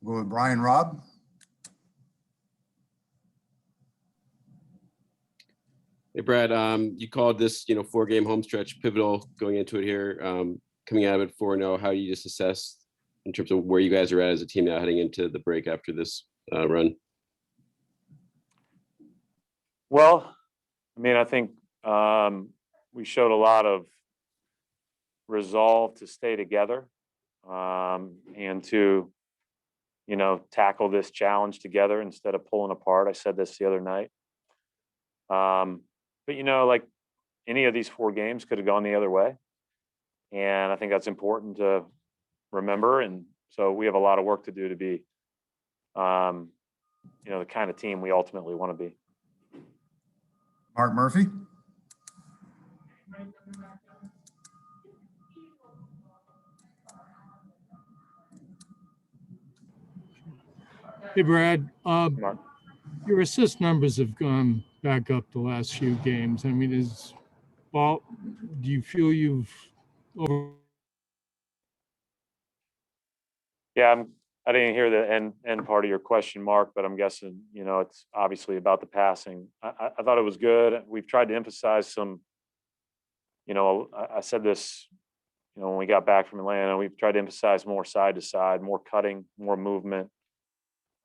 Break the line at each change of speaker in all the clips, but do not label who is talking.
We'll go with Brian Robb.
Hey, Brad, you called this, 4-game home stretch pivotal going into it here, coming out of it 4-0. How do you just assess in terms of where you guys are at as a team now heading into the break after this run?
Well, I think we showed a lot of resolve to stay together and to, tackle this challenge together instead of pulling apart. I said this the other night. But, like any of these 4 games could have gone the other way. And I think that's important to remember. And so we have a lot of work to do to be, the kind of team we ultimately want to be.
Mark Murphy.
Hey, Brad.
Mark.
Your assist numbers have gone back up the last few games. Do you feel you've over?
Yeah, I didn't hear the end part of your question, Mark, but I'm guessing, it's obviously about the passing. I thought it was good. We've tried to emphasize some, I said this, when we got back from Atlanta, we've tried to emphasize more side to side, more cutting, more movement,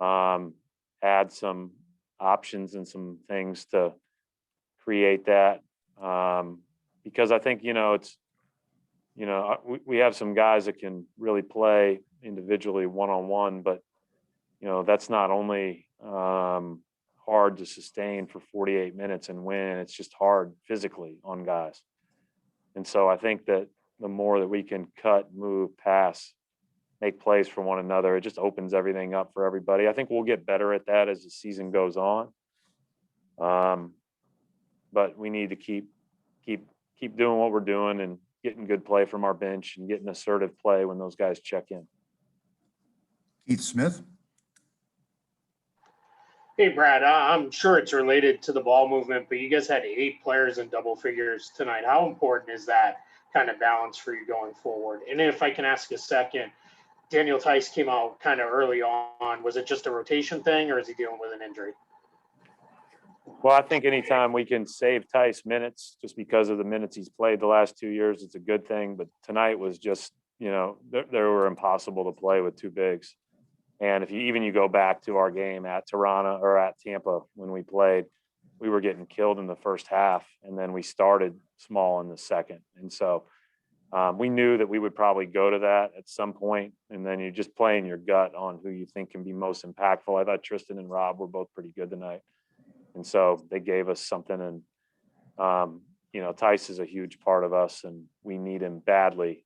add some options and some things to create that. Because I think, it's, we have some guys that can really play individually one-on-one, but, that's not only hard to sustain for 48 minutes and win, it's just hard physically on guys. And so I think that the more that we can cut, move, pass, make plays for one another, it just opens everything up for everybody. I think we'll get better at that as the season goes on. But we need to keep doing what we're doing and getting good play from our bench and getting assertive play when those guys check in.
Keith Smith.
Hey, Brad, I'm sure it's related to the ball movement, but you guys had 8 players in double figures tonight. How important is that kind of balance for you going forward? And if I can ask a second, Daniel Theis came out kind of early on. Was it just a rotation thing, or is he dealing with an injury?
Well, I think anytime we can save Theis minutes just because of the minutes he's played the last 2 years, it's a good thing. But tonight was just, they were impossible to play with 2 bigs. And if you go back to our game at Toronto or at Tampa when we played, we were getting killed in the first half, and then we started small in the second. And so we knew that we would probably go to that at some point, and then you're just playing your gut on who you think can be most impactful. I thought Tristan and Rob were both pretty good tonight. And so they gave us something, and, Theis is a huge part of us, and we need him badly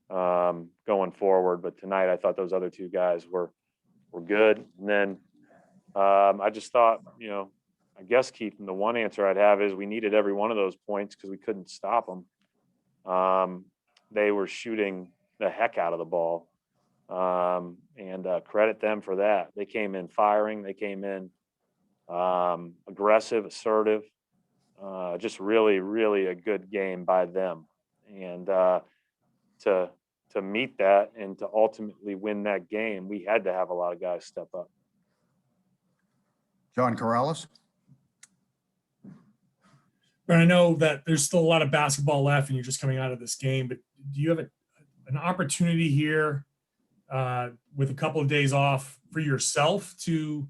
going forward. But tonight I thought those other 2 guys were good. And then I just thought, I guess, Keith, the one answer I'd have is we needed every one of those points because we couldn't stop them. They were shooting the heck out of the ball, and credit them for that. They came in firing. They came in aggressive, assertive, just really, really a good game by them. And to meet that and to ultimately win that game, we had to have a lot of guys step up.
John Corrales.
But I know that there's still a lot of basketball left and you're just coming out of this game, but do you have an opportunity here with a couple of days off for yourself to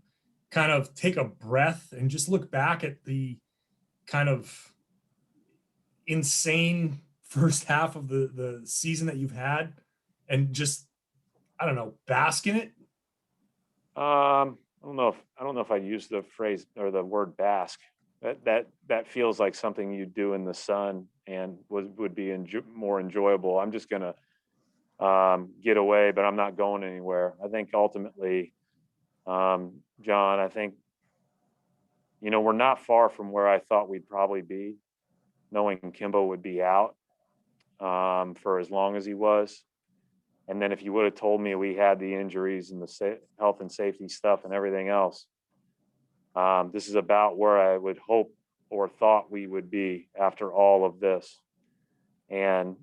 kind of take a breath and just look back at the kind of insane first half of the season that you've had and just, I don't know, bask in it?
I don't know if I'd use the phrase or the word bask. That feels like something you do in the sun and would be more enjoyable. I'm just gonna get away, but I'm not going anywhere. I think ultimately, John, I think, we're not far from where I thought we'd probably be, knowing Kemba would be out for as long as he was. And then if you would have told me we had the injuries and the health and safety stuff and everything else, this is about where I would hope or thought we would be after all of this. And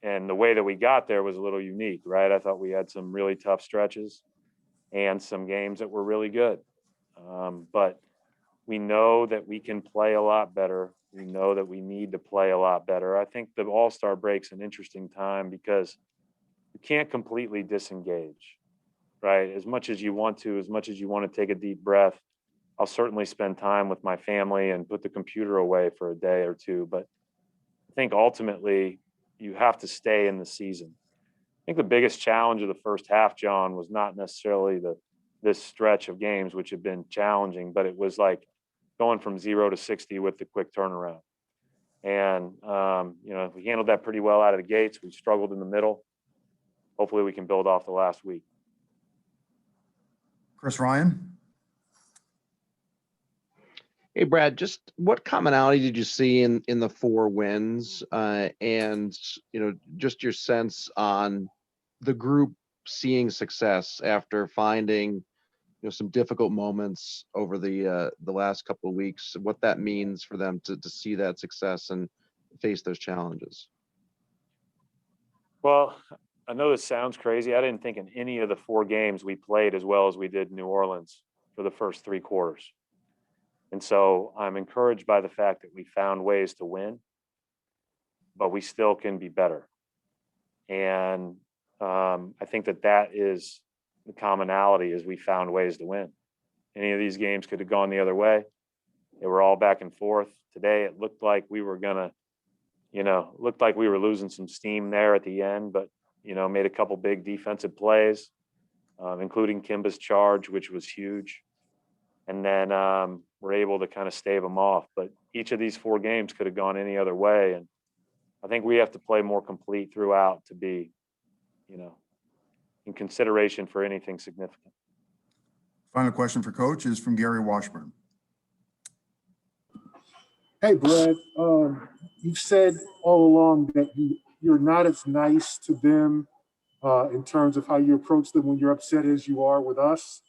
And the way that we got there was a little unique, right? I thought we had some really tough stretches and some games that were really good. But we know that we can play a lot better. We know that we need to play a lot better. I think the All-Star break's an interesting time because you can't completely disengage, right? As much as you want to, as much as you want to take a deep breath, I'll certainly spend time with my family and put the computer away for a day or two. But I think ultimately you have to stay in the season. I think the biggest challenge of the first half, John, was not necessarily this stretch of games, which have been challenging, but it was like going from 0 to 60 with the quick turnaround. And, we handled that pretty well out of the gates. We struggled in the middle. Hopefully we can build off the last week.
Chris Ryan.
Hey, Brad, just what commonality did you see in the 4 wins? And, just your sense on the group seeing success after finding, some difficult moments over the last couple of weeks, what that means for them to see that success and face those challenges.
Well, I know this sounds crazy. I didn't think in any of the 4 games we played as well as we did in New Orleans for the first 3 quarters. And so I'm encouraged by the fact that we found ways to win, but we still can be better. And I think that is the commonality, is we found ways to win. Any of these games could have gone the other way. They were all back and forth. Today, it looked like we were losing some steam there at the end, but, made a couple big defensive plays, including Kemba's charge, which was huge. And then we're able to kind of stave them off. But each of these 4 games could have gone any other way. And I think we have to play more complete throughout to be, in consideration for anything significant.
Final question for Coach is from Gary Washburn.
Hey, Brad, you've said all along that you're not as nice to them in terms of how you approach them when you're upset as you are with us.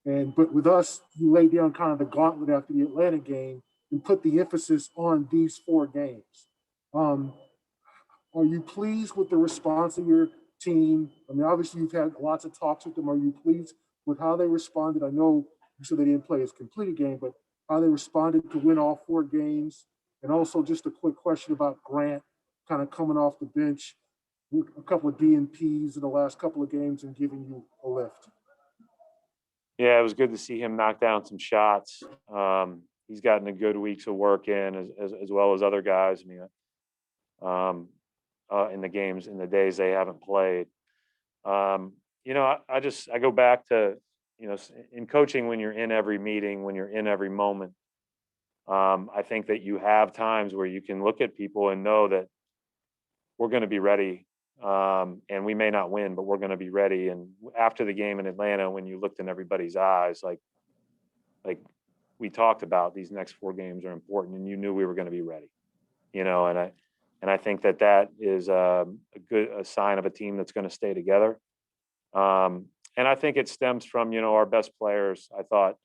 But with us, you laid down kind of the gauntlet after the Atlanta game and put the emphasis on these 4 games. Are you pleased with the response of your team? I mean, obviously you've had lots of talks with them. Are you pleased with how they responded? I know you said they didn't play as complete a game, but how they responded to win all 4 games. And also just a quick question about Grant kind of coming off the bench with a couple of DNPs in the last couple of games and giving you a lift.
Yeah, it was good to see him knock down some shots. He's gotten a good weeks of work in as well as other guys. I mean, in the games, in the days they haven't played. I go back to, in coaching, when you're in every meeting, when you're in every moment, I think that you have times where you can look at people and know that we're going to be ready. And we may not win, but we're going to be ready. And after the game in Atlanta, when you looked in everybody's eyes, like we talked about, these next 4 games are important, and you knew we were going to be ready, and I think that is a sign of a team that's going to stay together. And I think it stems from, our best players, I thought,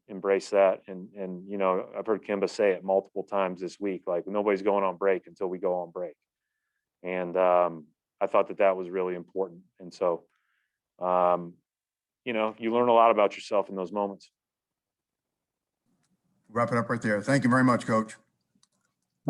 embrace that. And I've heard Kemba say it multiple times this week, like, nobody's going on break until we go on break. And I thought that was really important. And so, you learn a lot about yourself in those moments.
Wrap it up right there. Thank you very much, Coach.